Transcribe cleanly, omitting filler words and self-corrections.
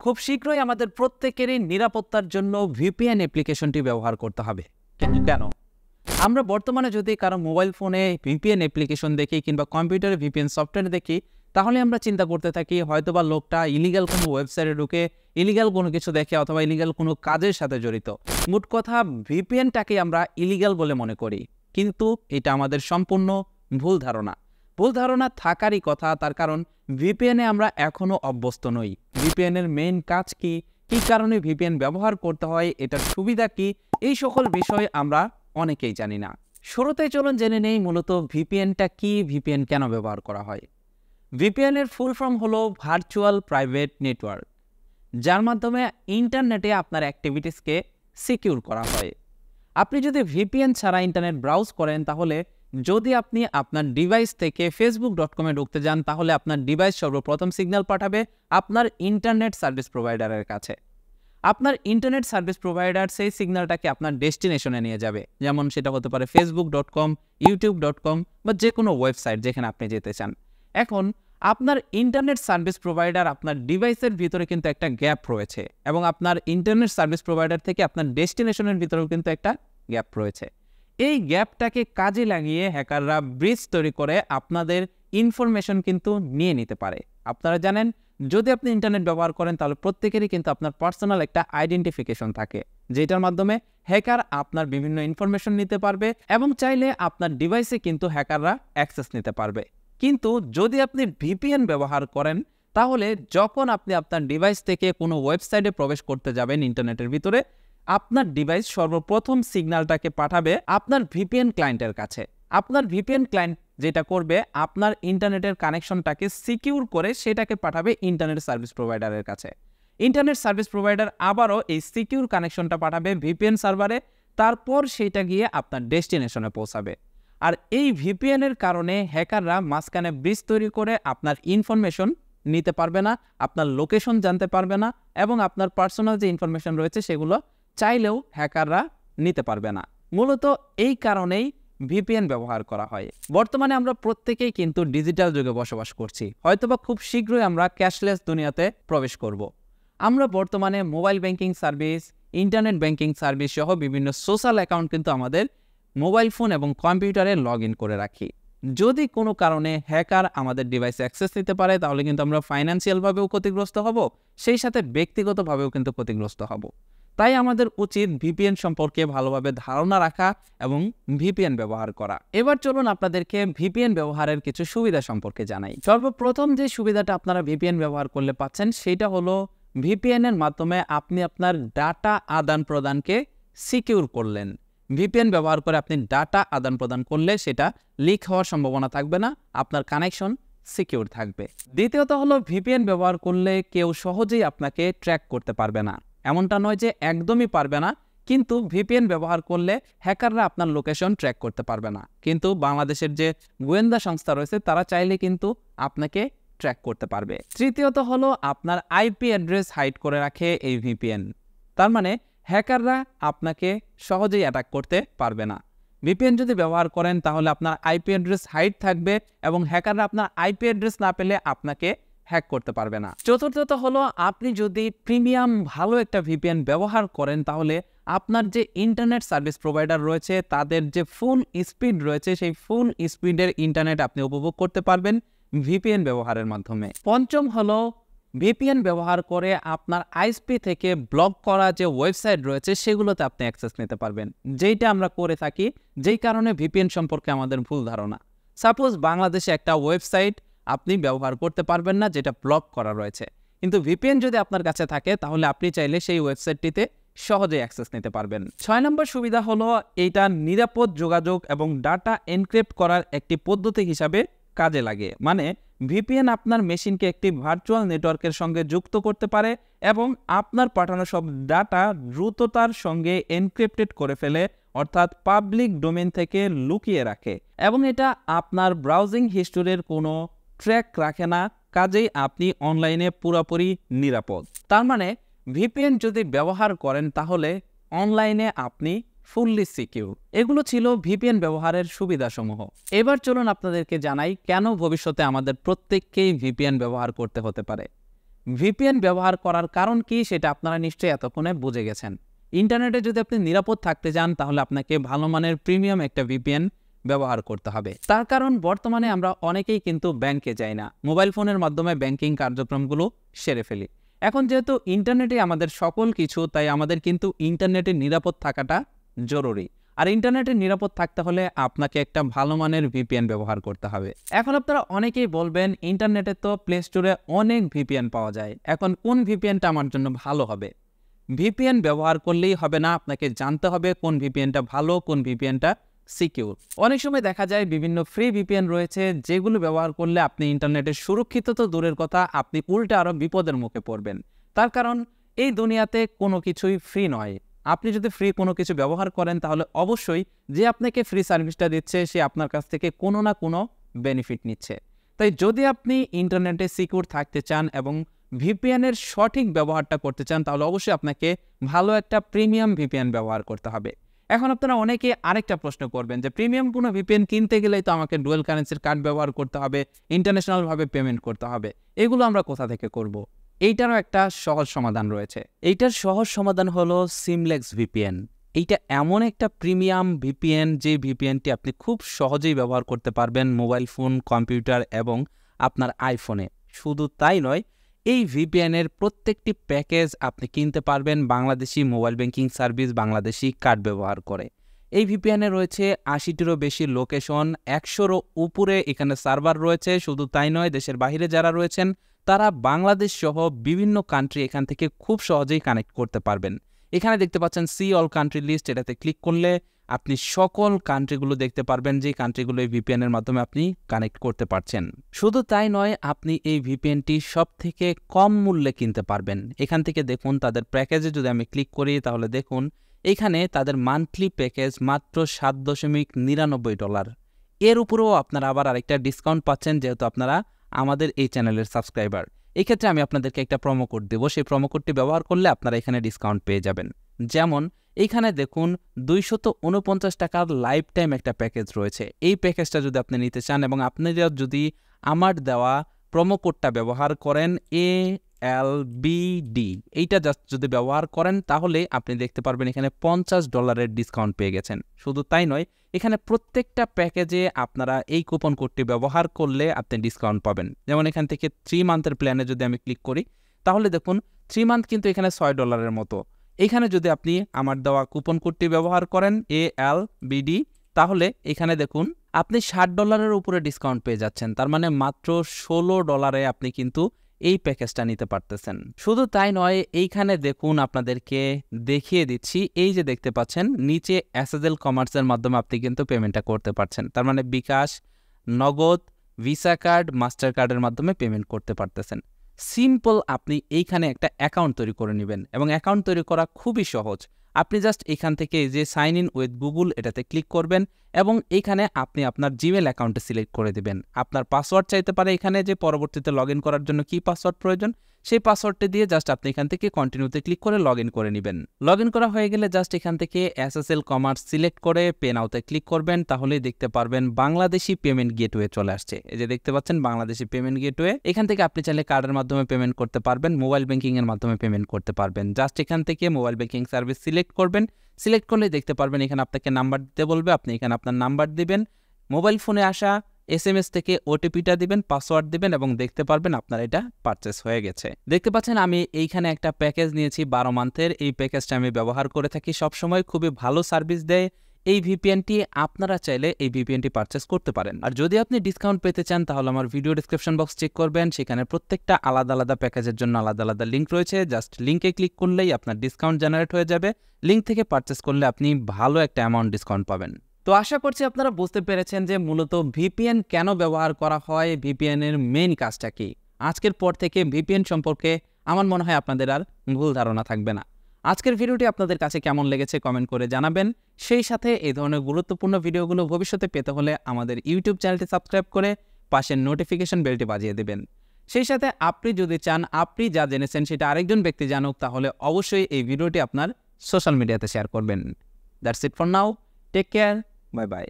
খুব শীঘ্রই আমাদের প্রত্যেকেরই নিরাপত্তার জন্য ভিপিএন অ্যাপ্লিকেশনটি ব্যবহার করতে হবে। কিন্তু কেন? আমরা বর্তমানে যদি কারো মোবাইল ফোনে ভিপিএন অ্যাপ্লিকেশন দেখি কিংবা কম্পিউটারে ভিপিএন সফটওয়্যার দেখি, তাহলে আমরা চিন্তা করতে থাকি হয়তোবা লোকটা ইলিগাল কোনো ওয়েবসাইটে ঢুকে ইলিগাল কোনো কিছু দেখে অথবা ইলিগাল কোনো কাজের সাথে জড়িত। মোট কথা ভিপিএনটাকে আমরা ইলিগাল বলে মনে করি, কিন্তু এটা আমাদের সম্পূর্ণ ভুল ধারণা। ভুল ধারণা থাকারই কথা, তার কারণ ভিপিএনে আমরা এখনও অভ্যস্ত নই। ভিপিএনের মেইন কাজ কি, কী কারণে ভিপিএন ব্যবহার করতে হয়, এটার সুবিধা কি, এই সকল বিষয় আমরা অনেকেই জানি না। শুরুতেই চলুন জেনে নেই মূলত ভিপিএনটা কি, ভিপিএন কেন ব্যবহার করা হয়। ভিপিএনের ফুল ফর্ম হলো ভার্চুয়াল প্রাইভেট নেটওয়ার্ক, যার মাধ্যমে ইন্টারনেটে আপনার অ্যাক্টিভিটিসকে সিকিউর করা হয়। আপনি যদি ভিপিএন ছাড়া ইন্টারনেট ব্রাউজ করেন, তাহলে যদি আপনি আপনার ডিভাইস থেকে facebook.com-এ ঢুকতে যান, তাহলে আপনার ডিভাইস সর্বপ্রথম সিগন্যাল পাঠাবে আপনার ইন্টারনেট সার্ভিস প্রোভাইডারের কাছে। আপনার ইন্টারনেট সার্ভিস প্রোভাইডার সেই সিগন্যালটাকে আপনার ডেস্টিনেশনে নিয়ে যাবে, যেমন সেটা হতে পারে facebook.com, youtube.com বা যে কোনো ওয়েবসাইট যেখানে আপনি যেতে চান। এখন আপনার ইন্টারনেট সার্ভিস প্রোভাইডার আপনার ডিভাইসের ভিতরে কিন্তু একটা গ্যাপ রয়েছে, এবং আপনার ইন্টারনেট সার্ভিস প্রোভাইডার থেকে আপনার ডেস্টিনেশনের ভিতরেও কিন্তু একটা গ্যাপ রয়েছে। এই গ্যাপটাকে কাজে লাগিয়ে হ্যাকাররা ব্রিজ তৈরি করে আপনাদের ইনফরমেশন কিন্তু নিয়ে নিতে পারে। আপনারা জানেন, যদি আপনি ইন্টারনেট ব্যবহার করেন তাহলে প্রত্যেকেরই কিন্তু আপনার পার্সোনাল একটা আইডেন্টিফিকেশন থাকে, যেটার মাধ্যমে হ্যাকার আপনার বিভিন্ন ইনফরমেশন নিতে পারবে এবং চাইলে আপনার ডিভাইসে কিন্তু হ্যাকাররা অ্যাক্সেস নিতে পারবে। কিন্তু যদি আপনি ভিপিএন ব্যবহার করেন, তাহলে যখন আপনি আপনার ডিভাইস থেকে কোনো ওয়েবসাইটে প্রবেশ করতে যাবেন ইন্টারনেটের ভিতরে, আপনার ডিভাইস সর্বপ্রথম সিগন্যালটাকে পাঠাবে আপনার ভিপিএন ক্লায়েন্টের কাছে। আপনার ভিপিএন ক্লায়েন্ট যেটা করবে, আপনার ইন্টারনেটের কানেকশনটাকে সিকিউর করে সেটাকে পাঠাবে ইন্টারনেট সার্ভিস প্রোভাইডারের কাছে। ইন্টারনেট সার্ভিস প্রোভাইডার আবারও এই সিকিউর কানেকশনটা পাঠাবে ভিপিএন সার্ভারে, তারপর সেটা গিয়ে আপনার ডেস্টিনেশনে পৌঁছাবে। আর এই ভিপিএনের কারণে হ্যাকাররা মাঝখানে ব্রিজ তৈরি করে আপনার ইনফরমেশন নিতে পারবে না, আপনার লোকেশন জানতে পারবে না, এবং আপনার পার্সোনাল যে ইনফরমেশন রয়েছে সেগুলো চাইলেও হ্যাকাররা নিতে পারবে না। মূলত এই কারণেই ভিপিএন ব্যবহার করা হয়। বর্তমানে আমরা প্রত্যেকেই কিন্তু ডিজিটাল যুগে বসবাস করছি, হয়তোবা খুব শীঘ্রই আমরা ক্যাশলেস দুনিয়াতে প্রবেশ করব। আমরা বর্তমানে mobile banking service, internet banking service সহ বিভিন্ন সোশ্যাল অ্যাকাউন্ট কিন্তু আমাদের মোবাইল ফোন এবং কম্পিউটারে লগ ইন করে রাখি। যদি কোনো কারণে হ্যাকার আমাদের ডিভাইসে অ্যাক্সেস নিতে পারে, তাহলে কিন্তু আমরা ফাইন্যান্সিয়ালভাবেও ক্ষতিগ্রস্ত হব, সেই সাথে ব্যক্তিগতভাবেও কিন্তু ক্ষতিগ্রস্ত হব। তাই আমাদের উচিত ভিপিএন সম্পর্কে ভালোভাবে ধারণা রাখা এবং ভিপিএন ব্যবহার করা। এবার চলুন আপনাদেরকে ভিপিএন ব্যবহারের কিছু সুবিধা সম্পর্কে জানাই। সর্বপ্রথম যে সুবিধাটা আপনারা ভিপিএন ব্যবহার করলে পাচ্ছেন, সেটা হলো ভিপিএন এর মাধ্যমে আপনি আপনার ডাটা আদান প্রদানকে সিকিউর করলেন। ভিপিএন ব্যবহার করে আপনি ডাটা আদান প্রদান করলে সেটা লিক হওয়ার সম্ভাবনা থাকবে না, আপনার কানেকশন সিকিউর থাকবে। দ্বিতীয়ত হলো ভিপিএন ব্যবহার করলে কেউ সহজেই আপনাকে ট্র্যাক করতে পারবে না। এমনটা নয় যে একদমই পারবে না, কিন্তু ভিপিএন ব্যবহার করলে হ্যাকাররা আপনার লোকেশন ট্র্যাক করতে পারবে না, কিন্তু বাংলাদেশের যে গোয়েন্দা সংস্থা রয়েছে তারা চাইলে কিন্তু আপনাকে ট্র্যাক করতে পারবে। তৃতীয়ত হলো আপনার আইপি অ্যাড্রেস হাইড করে রাখে এই ভিপিএন, তার মানে হ্যাকাররা আপনাকে সহজেই অ্যাটাক করতে পারবে না। ভিপিএন যদি ব্যবহার করেন তাহলে আপনার আইপি অ্যাড্রেস হাইড থাকবে এবং হ্যাকাররা আপনার আইপি অ্যাড্রেস না পেলে আপনাকে হ্যাক করতে পারবে না। চতুর্থত হলো আপনি যদি প্রিমিয়াম ভালো একটা ভিপিএন ব্যবহার করেন, তাহলে আপনার যে ইন্টারনেট সার্ভিস প্রোভাইডার রয়েছে তাদের যে ফুল স্পিড রয়েছে, সেই ফুল স্পিডের ইন্টারনেট আপনি উপভোগ করতে পারবেন ভিপিএন ব্যবহারের মাধ্যমে। পঞ্চম হলো ভিপিএন ব্যবহার করে আপনার আইএসপি থেকে ব্লক করা যে ওয়েবসাইট রয়েছে সেগুলোতে আপনি অ্যাক্সেস নিতে পারবেন, যেইটা আমরা করে থাকি, যেই কারণে ভিপিএন সম্পর্কে আমাদের ভুল ধারণা। সাপোজ বাংলাদেশে একটা ওয়েবসাইট আপনি ব্যবহার করতে পারবেন না যেটা ব্লক করা রয়েছে, কিন্তু ভিপিএন যদি আপনার কাছে থাকে তাহলে আপনি চাইলে সেই ওয়েবসাইটটিতে সহজে অ্যাক্সেস নিতে পারবেন। 6 নম্বর সুবিধা হলো এইটা নিরাপদ যোগাযোগ এবং ডাটা এনক্রিপ্ট করার একটি পদ্ধতি হিসাবে কাজে লাগে। মানে ভিপিএন আপনার মেশিনকে একটি ভার্চুয়াল নেটওয়ার্কের সঙ্গে যুক্ত করতে পারে এবং আপনার পাঠানো সব ডাটা দ্রুততার সঙ্গে এনক্রিপ্টেড করে ফেলে, অর্থাৎ পাবলিক ডোমেইন থেকে লুকিয়ে রাখে, এবং এটা আপনার ব্রাউজিং হিস্টোরির কোনো ট্র্যাক রাখে না, কাজেই আপনি অনলাইনে পুরোপুরি নিরাপদ। তার মানে ভিপিএন যদি ব্যবহার করেন তাহলে অনলাইনে আপনি ফুললি সিকিউর। এগুলো ছিল ভিপিএন ব্যবহারের সুবিধাসমূহ। এবার চলুন আপনাদেরকে জানাই কেন ভবিষ্যতে আমাদের প্রত্যেককেই ভিপিএন ব্যবহার করতে হতে পারে। ভিপিএন ব্যবহার করার কারণ কি সেটা আপনারা নিশ্চয়ই এতক্ষণে বুঝে গেছেন। ইন্টারনেটে যদি আপনি নিরাপদ থাকতে চান তাহলে আপনাকে ভালো মানের প্রিমিয়াম একটা ভিপিএন ব্যবহার করতে হবে। তার কারণ বর্তমানে আমরা অনেকেই কিন্তু ব্যাংকে যাই না, মোবাইল ফোনের মাধ্যমে ব্যাংকিং কার্যক্রমগুলো সেরে ফেলি। এখন যেহেতু ইন্টারনেটে আমাদের সকল কিছু, তাই আমাদের কিন্তু ইন্টারনেটে নিরাপদ থাকাটা জরুরি। আর ইন্টারনেটে নিরাপদ থাকতে হলে আপনাকে একটা ভালো মানের ভিপিএন ব্যবহার করতে হবে। এখন আপনারা অনেকেই বলবেন ইন্টারনেটে তো প্লে স্টোরে অনেক ভিপিএন পাওয়া যায়, এখন কোন ভিপিএনটা আমার জন্য ভালো হবে? ভিপিএন ব্যবহার করলেই হবে না, আপনাকে জানতে হবে কোন ভিপিএনটা ভালো, কোন ভিপিএনটা সিকিউর। অনেক সময় দেখা যায় বিভিন্ন ফ্রি ভিপিএন রয়েছে যেগুলো ব্যবহার করলে আপনি ইন্টারনেটে সুরক্ষিত তো দূরের কথা, আপনি উল্টে আরও বিপদের মুখে পড়বেন। তার কারণ এই দুনিয়াতে কোনো কিছুই ফ্রি নয়। আপনি যদি ফ্রি কোনো কিছু ব্যবহার করেন তাহলে অবশ্যই যে আপনাকে ফ্রি সার্ভিসটা দিচ্ছে সে আপনার কাছ থেকে কোনো না কোনো বেনিফিট নিচ্ছে। তাই যদি আপনি ইন্টারনেটে সিকিউর থাকতে চান এবং ভিপিএনের সঠিক ব্যবহারটা করতে চান তাহলে অবশ্যই আপনাকে ভালো একটা প্রিমিয়াম ভিপিএন ব্যবহার করতে হবে। এখন আপনারা অনেকে আরেকটা প্রশ্ন করবেন যে প্রিমিয়াম কোনো ভিপিএন কিনতে গেলেই তো আমাকে ডুয়াল কারেন্সির কার্ড ব্যবহার করতে হবে, ইন্টারন্যাশনালভাবে পেমেন্ট করতে হবে, এগুলো আমরা কোথা থেকে করব? এইটারও একটা সহজ সমাধান রয়েছে। এইটার সহজ সমাধান হলো সিমলেক্স ভিপিএন। এইটা এমন একটা প্রিমিয়াম ভিপিএন যে ভিপিএনটি আপনি খুব সহজেই ব্যবহার করতে পারবেন মোবাইল ফোন, কম্পিউটার এবং আপনার আইফোনে। শুধু তাই নয়, এই ভিপিএনের প্রত্যেকটি প্যাকেজ আপনি কিনতে পারবেন Bangladeshi mobile banking service, Bangladeshi card ব্যবহার করে। এই ভিপিএনে রয়েছে ৮০টিরও বেশি লোকেশন, ১০০রও উপরে এখানে সার্ভার রয়েছে। শুধু তাই নয়, দেশের বাইরে যারা রয়েছেন তারা বাংলাদেশ সহ বিভিন্ন কান্ট্রি এখান থেকে খুব সহজেই কানেক্ট করতে পারবেন। এখানে দেখতে পাচ্ছেন সি অল কান্ট্রি লিস্ট, এটাতে ক্লিক করলে আপনি সকল কান্ট্রিগুলো দেখতে পারবেন যে কান্ট্রিগুলো এই ভিপিএনের মাধ্যমে আপনি কানেক্ট করতে পারছেন। শুধু তাই নয়, আপনি এই ভিপিএনটি সব থেকে কম মূল্যে কিনতে পারবেন। এখান থেকে দেখুন তাদের প্যাকেজে যদি আমি ক্লিক করি তাহলে দেখুন এখানে তাদের মান্থলি প্যাকেজ মাত্র $7.99। এর উপরেও আপনারা আবার আরেকটা ডিসকাউন্ট পাচ্ছেন যেহেতু আপনারা আমাদের এই চ্যানেলের সাবস্ক্রাইবার। এই ক্ষেত্রে আমি আপনাদেরকে একটা প্রোমো কোড দেবো, সেই প্রোমো কোডটি ব্যবহার করলে আপনারা এখানে ডিসকাউন্ট পেয়ে যাবেন। যেমন এইখানে দেখুন $249 লাইফ টাইম একটা প্যাকেজ রয়েছে। এই প্যাকেজটা যদি আপনি নিতে চান এবং আপনারা যদি আমার দেওয়া প্রোমো কোডটা ব্যবহার করেন ALBD, এইটা জাস্ট যদি ব্যবহার করেন তাহলে আপনি দেখতে পারবেন এখানে $50 ডিসকাউন্ট পেয়ে গেছেন। শুধু তাই নয়, এখানে প্রত্যেকটা প্যাকেজে আপনারা এই কুপন কোডটি ব্যবহার করলে আপনি ডিসকাউন্ট পাবেন। যেমন এখান থেকে 3 মান্থের প্ল্যানে যদি আমি ক্লিক করি তাহলে দেখুন 3 মান্থ কিন্তু এখানে $6 মতো। এখানে যদি আপনি আমার দেওয়া কুপন কোডটি ব্যবহার করেন ALBD তাহলে এখানে দেখুন আপনি $60 উপরে ডিসকাউন্ট পেয়ে যাচ্ছেন। তার মানে মাত্র $16 আপনি কিন্তু এই প্যাকেজটা নিতে পারতেছেন। শুধু তাই নয়, এইখানে দেখুন আপনাদেরকে দেখিয়ে দিচ্ছি, এই যে দেখতে পাচ্ছেন নিচে SSL কমার্সের মাধ্যমে আপনি কিন্তু পেমেন্টটা করতে পারছেন। তার মানে বিকাশ, নগদ, ভিসা কার্ড, মাস্টার কার্ডের মাধ্যমে পেমেন্ট করতে পারতেছেন। সিম্পল আপনি এইখানে একটা অ্যাকাউন্ট তৈরি করে নেবেন এবং অ্যাকাউন্ট তৈরি করা খুবই সহজ। আপনি জাস্ট এখান থেকে যে সাইন ইন উইথ গুগল এটাতে ক্লিক করবেন এবং এইখানে আপনি আপনার জিমেল অ্যাকাউন্টে সিলেক্ট করে দিবেন। আপনার পাসওয়ার্ড চাইতে পারে এখানে যে পরবর্তীতে লগ ইন করার জন্য কী পাসওয়ার্ড প্রয়োজন, সেই পাসওয়ার্ডটি দিয়ে জাস্ট আপনি এখান থেকে কন্টিনিউতে ক্লিক করে লগ ইন করে নেবেন। লগ ইন করা হয়ে গেলে জাস্ট এখান থেকে SSL কমার্স সিলেক্ট করে পে নাওতে ক্লিক করবেন, তাহলেই দেখতে পারবেন বাংলাদেশি পেমেন্ট গেটওয়ে চলে আসছে। এই যে দেখতে পাচ্ছেন বাংলাদেশি পেমেন্ট গেটওয়ে, এখান থেকে আপনি চাইলে কার্ডের মাধ্যমে পেমেন্ট করতে পারবেন, মোবাইল ব্যাংকিং এর মাধ্যমে পেমেন্ট করতে পারবেন। জাস্ট এখান থেকে মোবাইল ব্যাংকিং সার্ভিস সিলেক্ট করবেন, সিলেক্ট করলে দেখতে পারবেন এখানে আপনাকে নাম্বার দিতে বলবে, আপনি এখানে আপনার নাম্বার দিবেন, মোবাইল ফোনে আসা SMS থেকে ওটিপিটা দিবেন, পাসওয়ার্ড দিবেন এবং দেখতে পারবেন আপনার এটা পারচেস হয়ে গেছে। দেখতে পাচ্ছেন আমি এইখানে একটা প্যাকেজ নিয়েছি 12 মান্থের। এই প্যাকেজটা আমি ব্যবহার করে থাকি সবসময়, খুবই ভালো সার্ভিস দেয় এই ভিপিএনটি। আপনারা চাইলে এই ভিপিএনটি পারচেস করতে পারেন। আর যদি আপনি ডিসকাউন্ট পেতে চান তাহলে আমার ভিডিও ডেসক্রিপশন বক্স চেক করবেন, সেখানে প্রত্যেকটা আলাদা আলাদা প্যাকেজের জন্য আলাদা আলাদা লিঙ্ক রয়েছে। জাস্ট লিঙ্কে ক্লিক করলেই আপনার ডিসকাউন্ট জেনারেট হয়ে যাবে। লিঙ্ক থেকে পারচেস করলে আপনি ভালো একটা অ্যামাউন্ট ডিসকাউন্ট পাবেন। তো আশা করছি আপনারা বুঝতে পেরেছেন যে মূলত ভিপিএন কেন ব্যবহার করা হয়, ভিপিএনের মেইন কাজটা কি। আজকের পর থেকে ভিপিএন সম্পর্কে আমার মনে হয় আপনাদের আর ভুল ধারণা থাকবে না। আজকের ভিডিওটি আপনাদের কাছে কেমন লেগেছে কমেন্ট করে জানাবেন। সেই সাথে এই ধরনের গুরুত্বপূর্ণ ভিডিওগুলো ভবিষ্যতে পেতে হলে আমাদের ইউটিউব চ্যানেলটি সাবস্ক্রাইব করে পাশের নোটিফিকেশন বেলটি বাজিয়ে দেবেন। সেই সাথে আপনি যদি চান আপনি যা জেনেছেন সেটা আরেকজন ব্যক্তি জানুক তাহলে অবশ্যই এই ভিডিওটি আপনার সোশ্যাল মিডিয়াতে শেয়ার করবেন। That's it for now, take care, bye by.